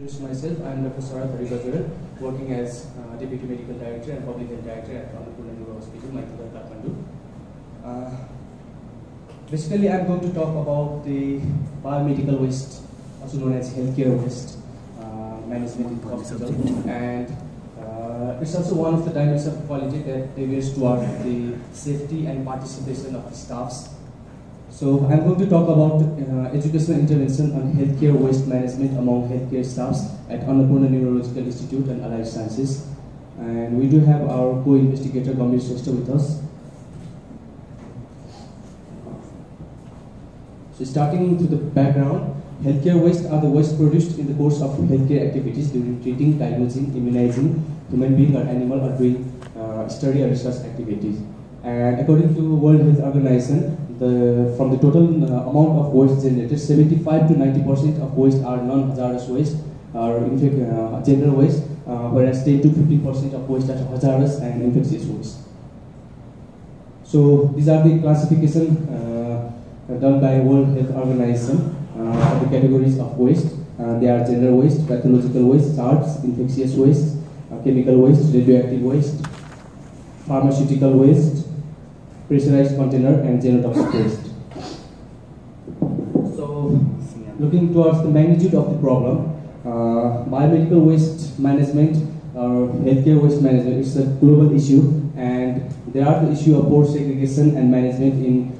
Introduce myself. I am Dr. Saurabh Haribajwaran, working as Deputy Medical Director and Public Health Director at Annapurna Neuro Hospital, Maitila, Kathmandu. Basically, I am going to talk about the biomedical waste, also known as healthcare waste management in the hospital, and it's also one of the dimensions of quality that deviates toward the safety and participation of the staffs. So I'm going to talk about educational intervention on healthcare waste management among healthcare staffs at Annapurna Neurological Institute and Allied Sciences. And we do have our co-investigator Gambhir Shrestha with us. So starting to the background, healthcare waste are the waste produced in the course of healthcare activities during treating, diagnosing, immunizing human being or animal or doing study or research activities. And according to World Health Organization, from the total amount of waste generated, 75 to 90% of waste are non-hazardous waste, or in fact general waste, whereas 10 to 15% of waste are hazardous and infectious waste. So these are the classification done by World Health Organization of the categories of waste. They are general waste, pathological waste, SARS, infectious waste, chemical waste, radioactive waste, pharmaceutical waste, pressurized container, and genotoxic waste. So, looking towards the magnitude of the problem, biomedical waste management or healthcare waste management is a global issue, and there are the issue of poor segregation and management in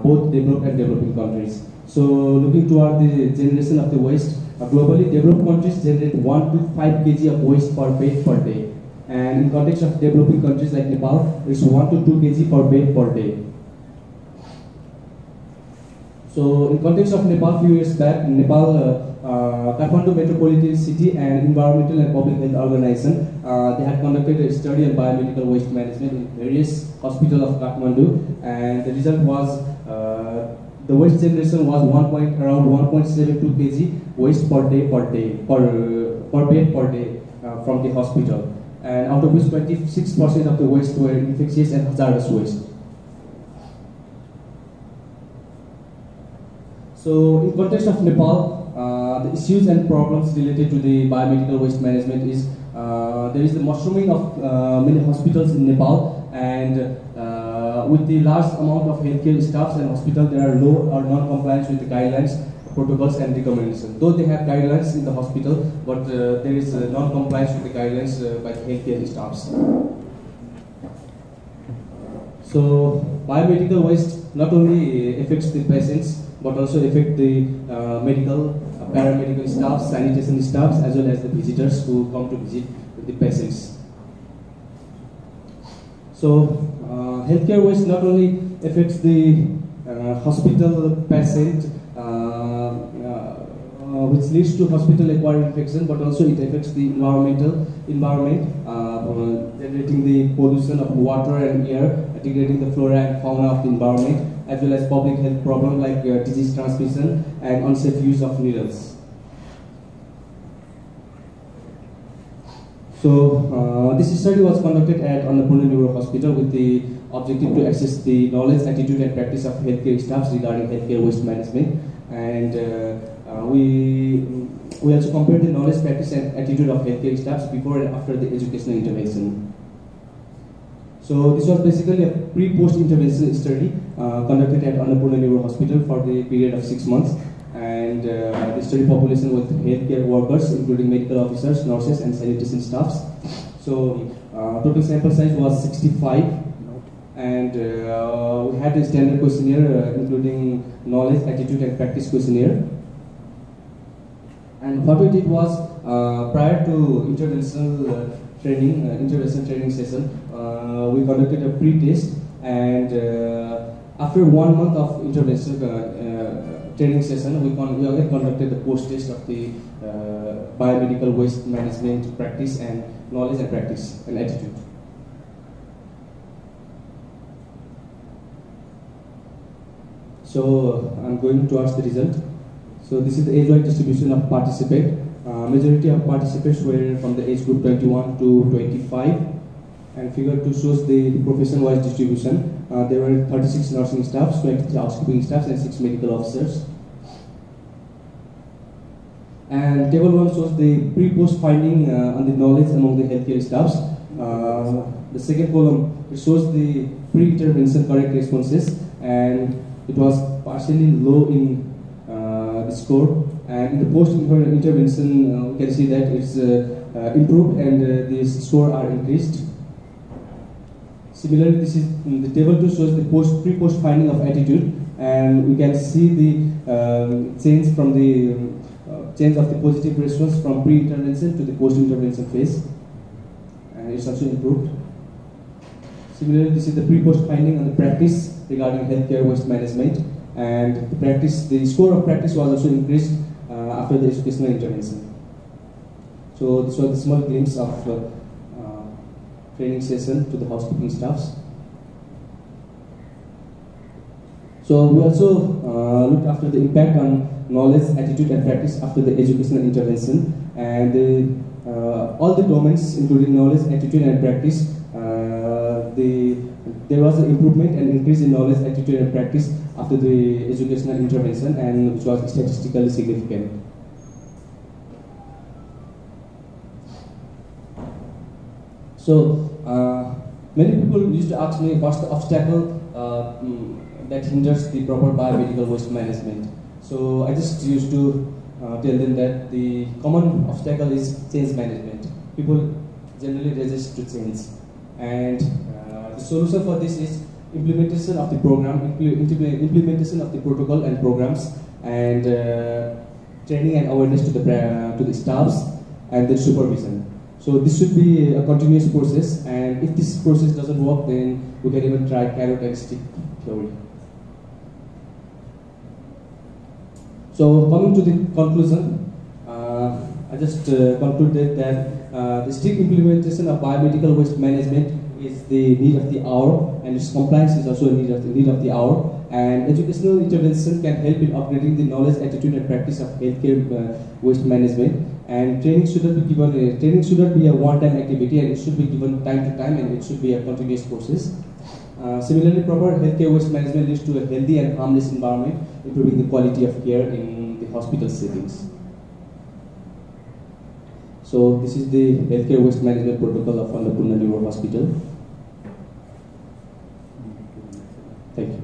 both developed and developing countries. So, looking toward the generation of the waste, globally developed countries generate 1 to 5 kg of waste per bed per day. And in context of developing countries like Nepal, it's 1 to 2 kg per bed per day. So in context of Nepal, few years back, Nepal, Kathmandu Metropolitan City and Environmental and Public Health Organization, they had conducted a study on biomedical waste management in various hospitals of Kathmandu, and the result was the waste generation was around 1.72 kg waste per bed per day from the hospital. And out of which 26% of the waste were infectious and hazardous waste. So in context of Nepal, the issues and problems related to the biomedical waste management is there is the mushrooming of many hospitals in Nepal, and with the large amount of healthcare staffs and hospitals, there are low or non-compliance with the guidelines, protocols and recommendations. Though they have guidelines in the hospital, but there is non-compliance with the guidelines by the healthcare staffs. So biomedical waste not only affects the patients, but also affect the medical, paramedical staffs, sanitation staffs, as well as the visitors who come to visit the patients. So healthcare waste not only affects the hospital patient, which leads to hospital-acquired infection, but also it affects the environment, generating the pollution of water and air, degrading the flora and fauna of the environment, as well as public health problems like disease transmission and unsafe use of needles. So this study was conducted at Annapurna Neuro Hospital with the objective to assess the knowledge, attitude and practice of healthcare staffs regarding healthcare waste management, and we also compared the knowledge, practice and attitude of healthcare staffs before and after the educational intervention. So this was basically a pre-post intervention study conducted at Annapurna Neuro Hospital for the period of 6 months, and the study population with healthcare workers including medical officers, nurses and sanitation staffs. So total sample size was 65, and we had a standard questionnaire including knowledge, attitude and practice questionnaire. And what we did was, prior to intervention training session, we conducted a pre-test, and after 1 month of intervention training session, we again conducted the post-test of the biomedical waste management practice and knowledge and practice and attitude. So I'm going towards the result. So this is the age-wise distribution of participants. Majority of participants were from the age group 21 to 25, and figure 2 shows the profession-wise distribution. There were 36 nursing staffs, 23 housekeeping staffs, and 6 medical officers. And table 1 shows the pre-post finding on the knowledge among the healthcare staffs. The second column, it shows the pre-intervention correct responses, and it was partially low in the score. And in the post-intervention, we can see that it's improved and the score are increased. Similarly, this is the table 2 shows the pre-post finding of attitude, and we can see the change from the change of the positive response from pre-intervention to the post-intervention phase, and it's also improved. Similarly, this is the pre-post finding on the practice regarding healthcare waste management, and the score of practice was also increased after the educational intervention. So this was a small glimpse of training session to the housekeeping staffs. So we also looked after the impact on knowledge, attitude, and practice after the educational intervention, and all the domains, including knowledge, attitude, and practice, there was an improvement and increase in knowledge, attitude, and practice after the educational intervention, and which was statistically significant. So many people used to ask me what's the obstacle that hinders the proper biomedical waste management. So I just used to tell them that the common obstacle is change management. People generally resist to change, and the solution for this is implementation of the program, implementation of the protocol and programs, and training and awareness to the staffs and the supervision. So this should be a continuous process, and if this process doesn't work, then we can even try carrot and stick theory. So coming to the conclusion, I just concluded that the strict implementation of biomedical waste management is the need of the hour, and its compliance is also a need of the hour. And educational intervention can help in upgrading the knowledge, attitude, and practice of healthcare waste management. And training shouldn't be given. Training shouldn't be a one-time activity, and it should be given time to time, and it should be a continuous process. Similarly, proper healthcare waste management leads to a healthy and harmless environment, improving the quality of care in the hospital settings. So this is the healthcare waste management protocol of Annapurna Neuro Hospital. Thank you.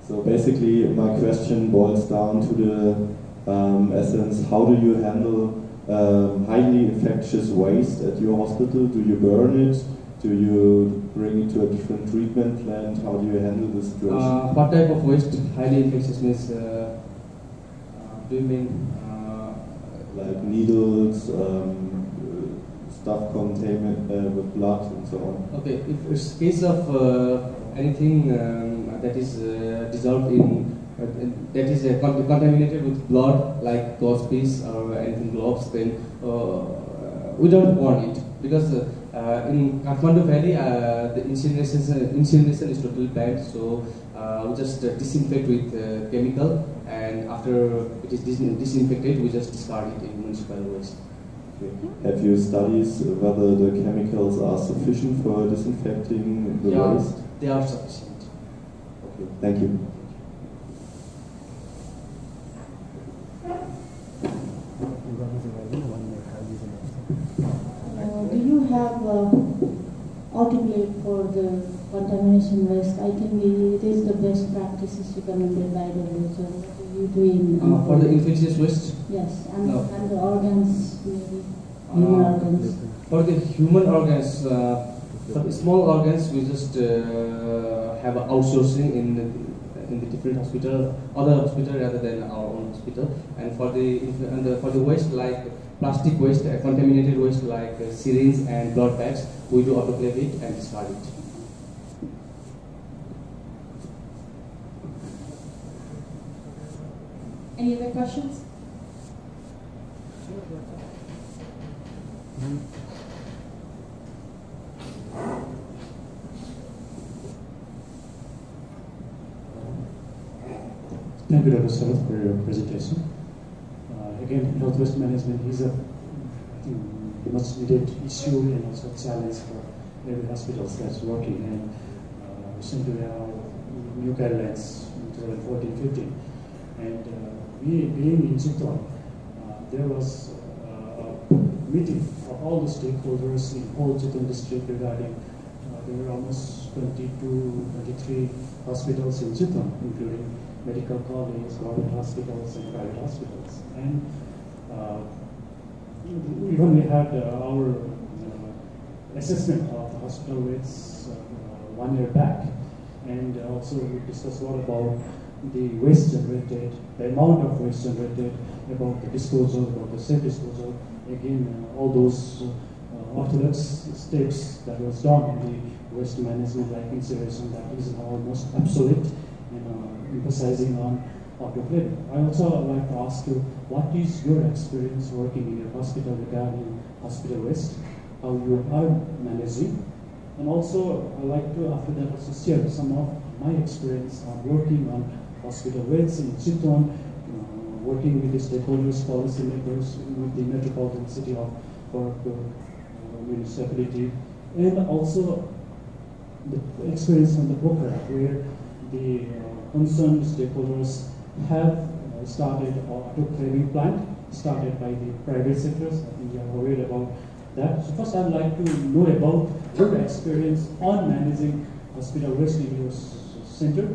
So basically, my question boils down to the essence: how do you handle highly infectious waste at your hospital? Do you burn it? Do you bring it to a different treatment plant? How do you handle the situation? What type of waste highly infectious means? Do you mean? Like needles, stuff contained with blood, and so on. Okay, if it's case of anything that is dissolved in, that is contaminated with blood, like gauze piece or anything, gloves, then we don't want it, because in Kathmandu Valley the incineration is totally banned. So we just disinfect with chemical, and after it is disinfected, we just discard it in municipal waste. Have you studied whether the chemicals are sufficient for disinfecting the waste? They are sufficient. Okay, thank you. Do you have autoclave for the contamination waste? I think it is the best practices recommended by WHO. What are you doing? For the infectious waste? Yes, and, No. and the organs, maybe human organs. For the human organs, for the small organs, we just have outsourcing in the different hospital, other hospital rather than our own hospital. And for the waste like plastic waste, contaminated waste like syringe and blood bags, we do autoclave it and discard it. Any other questions? Thank you, Dr. Sarath, for your presentation. Again, health waste management is a much needed issue and also a challenge for every hospital that's working. And recently we have new guidelines in 2014-15. And we being in Chitwan, there was a meeting of all the stakeholders in whole Chitwan district regarding there were almost 22, 23 hospitals in Chitwan, including medical colleges, government hospitals, and private hospitals. And even we had our assessment of the hospital rates 1 year back, and also we discussed a lot about the waste generated, the amount of waste generated, about the disposal, about the safe disposal. Again, all those orthodox steps that was done in the waste management, like incineration, that is now almost obsolete, and emphasizing on autoclaving. I also like to ask you, what is your experience working in your hospital regarding hospital waste, how you are managing? And also, I like to, after that, also share some of my experience on working on hospital waste in Chitwan, working with the stakeholders, policymakers, with the metropolitan city of Gorakhpur municipality, and also the experience on the Pokhara, where the concerned stakeholders have started an autoclaving plant, started by the private sectors. I think you are aware about that. So first, I'd like to know about your experience on managing hospital waste in your center,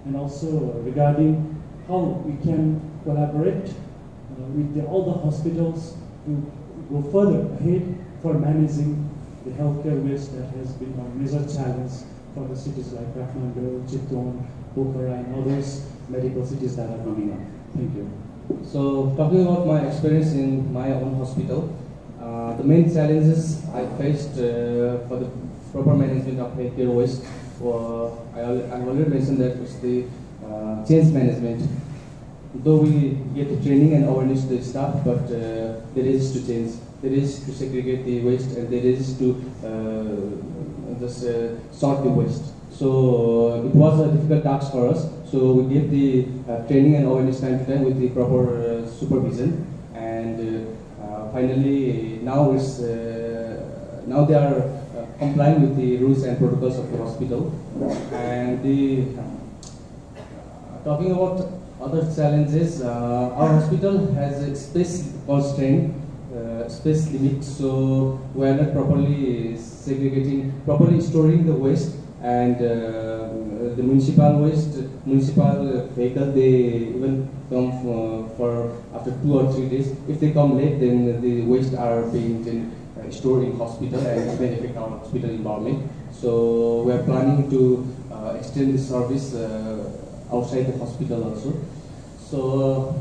and also regarding how we can collaborate with all the hospitals to go further ahead for managing the healthcare waste that has been a major challenge for the cities like Kathmandu, Chitwan, Pokhara, and others medical cities that are coming up. Thank you. So, talking about my experience in my own hospital, the main challenges I faced for the proper management of healthcare waste, I already mentioned that it's the change management. Though we get the training and awareness to the staff, but there is to change. There is to segregate the waste, and there is to just sort the waste. So it was a difficult task for us. So we gave the training and awareness time to time with the proper supervision, and finally now they are complying with the rules and protocols of the hospital. And talking about other challenges, our hospital has a space constraint, space limit, so we are not properly segregating, properly storing the waste, and the municipal vehicle, they even come for after 2 or 3 days. If they come late, then the waste are being stored in hospital, and it may affect our hospital environment. So we are planning to extend the service outside the hospital also. So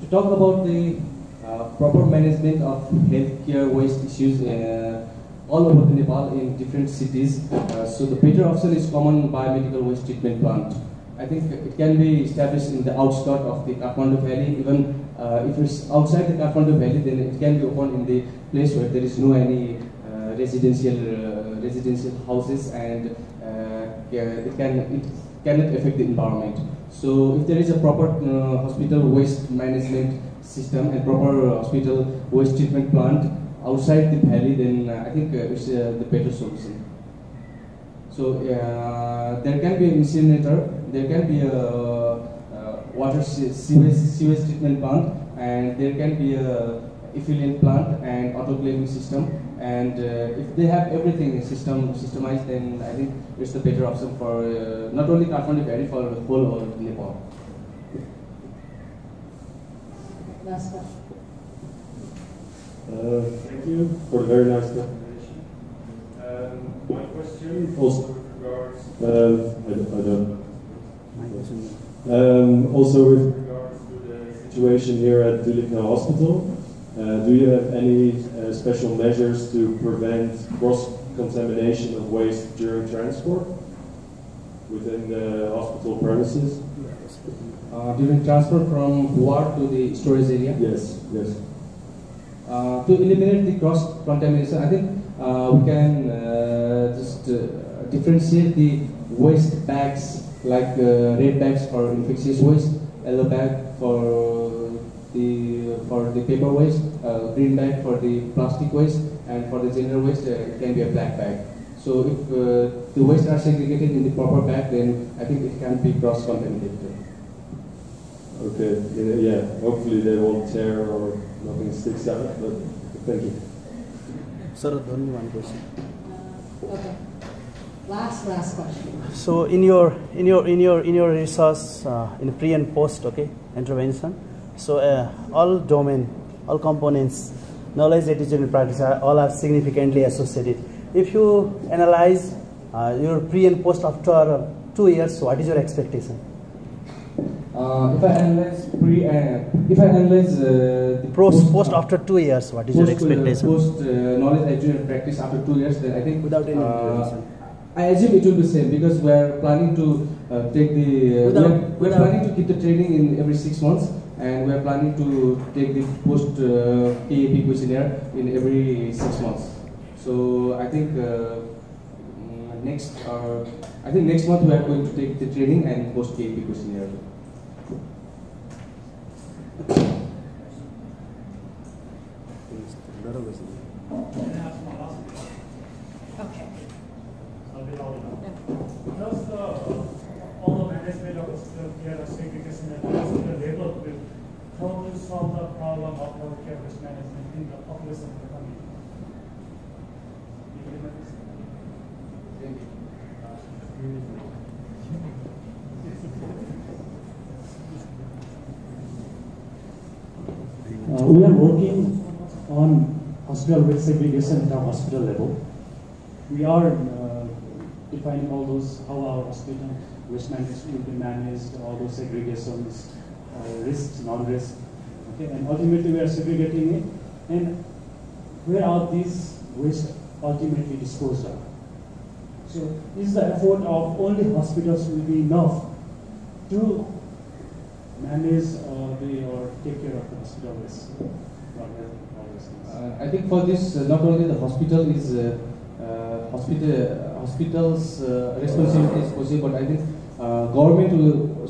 to talk about the proper management of healthcare waste issues all over the Nepal in different cities, so the better option is common biomedical waste treatment plant. I think it can be established in the outskirts of the Kathmandu Valley. Even if it's outside the Kathmandu Valley, then it can be opened in the place where there is no any residential houses, and it cannot affect the environment. So if there is a proper hospital waste management system and proper hospital waste treatment plant outside the valley, then I think it's the better solution. So there can be an incinerator, there can be a water sewage treatment plant, and there can be a effluent plant and autoclaving system. And if they have everything systemized, then I think it's the better option for not only Kathmandu Valley, for the whole of Nepal. Last question. Thank you for the very nice presentation. My question also with regards, also with regards to the situation here at Dulika Hospital. Do you have any special measures to prevent cross-contamination of waste during transport within the hospital premises? During transport from ward to the storage area? Yes, yes. to eliminate the cross-contamination, I think we can just differentiate the waste bags, like red bags for infectious waste, yellow bag for the paper waste, green bag for the plastic waste, and for the general waste it can be a black bag. So if the waste are segregated in the proper bag, then I think it can be cross-contaminated. Okay, yeah, hopefully they won't tear or nothing sticks out, but thank you. Sir, only one question. Okay. Last question. So in your research, in pre and post, okay, intervention, so all components, knowledge, attitude, and practice all are significantly associated. If you analyze your pre and post after 2 years, what is your expectation? If I analyze the post after 2 years, what is your expectation? Post knowledge, attitude, and practice after 2 years, then I think without any intervention. I assume it will be same, because we are planning to take the we are planning to keep the training in every 6 months, and we are planning to take the post KAP questionnaire in every 6 months. So I think next month we are going to take the training and post KAP questionnaire. Okay. Does all the management of hospital care segregation at the hospital level will probably solve the problem of healthcare risk management in the population of the community? We are working on hospital waste segregation at our hospital level. We are defining all those, how our hospital waste management will be managed, all those segregations, risks, non-risk. Okay, and ultimately we are segregating it. And where are these waste ultimately disposed of? So is the effort of only hospitals will be enough to manage or take care of the hospital waste? I think for this, not only the hospital is hospital's responsibility is possible, but I think government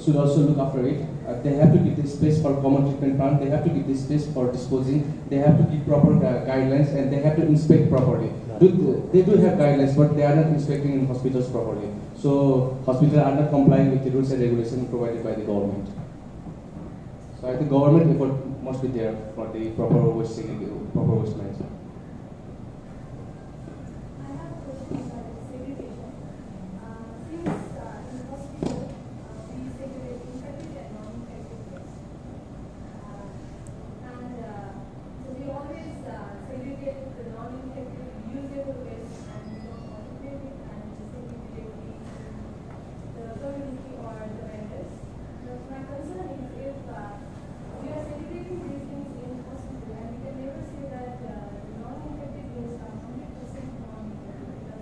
should also look after it. They have to give the space for common treatment plant. They have to give the space for disposing. They have to give proper guidelines, and they have to inspect properly. They do have guidelines, but they are not inspecting in hospitals properly. So hospitals are not complying with the rules and regulations provided by the government. So I think government effort must be there for the proper waste management. I have a question about segregation. Since in hospital we segregate infected and non-infected waste, and so we always segregate the non-infected usable waste, and we don't automate it and segregate the community or the vendors. But my concern is if we are segregating these things in hospital, and we can never say that non-infected waste are 100% non-infected, because the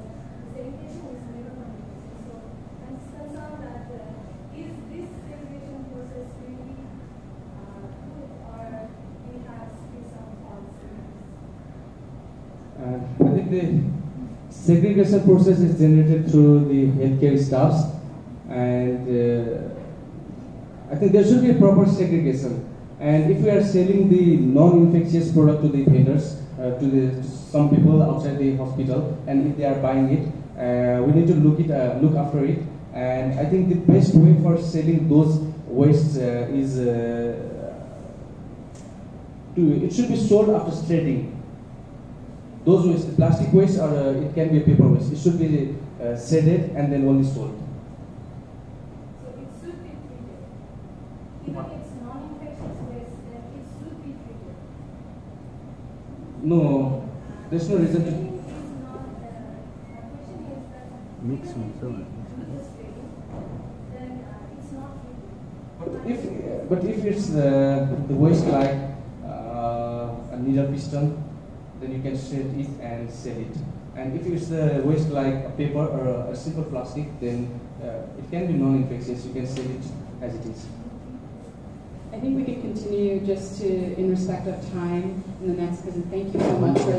segregation is never 100%. So I'm concerned that is this segregation process really good, or we have still some policies? I think the segregation process is generated through the healthcare staffs, and I think there should be a proper segregation. And if we are selling the non-infectious product to the vendors, to some people outside the hospital, and if they are buying it, we need to look after it. And I think the best way for selling those wastes is it should be sold after shredding. Those waste, plastic waste, or it can be a paper waste, it should be shredded and then only sold. So it should be treated. Even if it's non-infectious waste, then it should be treated. No, there's no reason to. Trading is not, my question is that Mix even and so on. if we do this trading, then it's not treated. But if it's the waste like a needle piston, then you can shred it and sell it. And if it's the waste like a paper or a simple plastic, then it can be non-infectious. You can sell it as it is. I think we can continue just to, in respect of time, in the next, because thank you so much for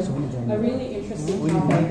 a really interesting topic.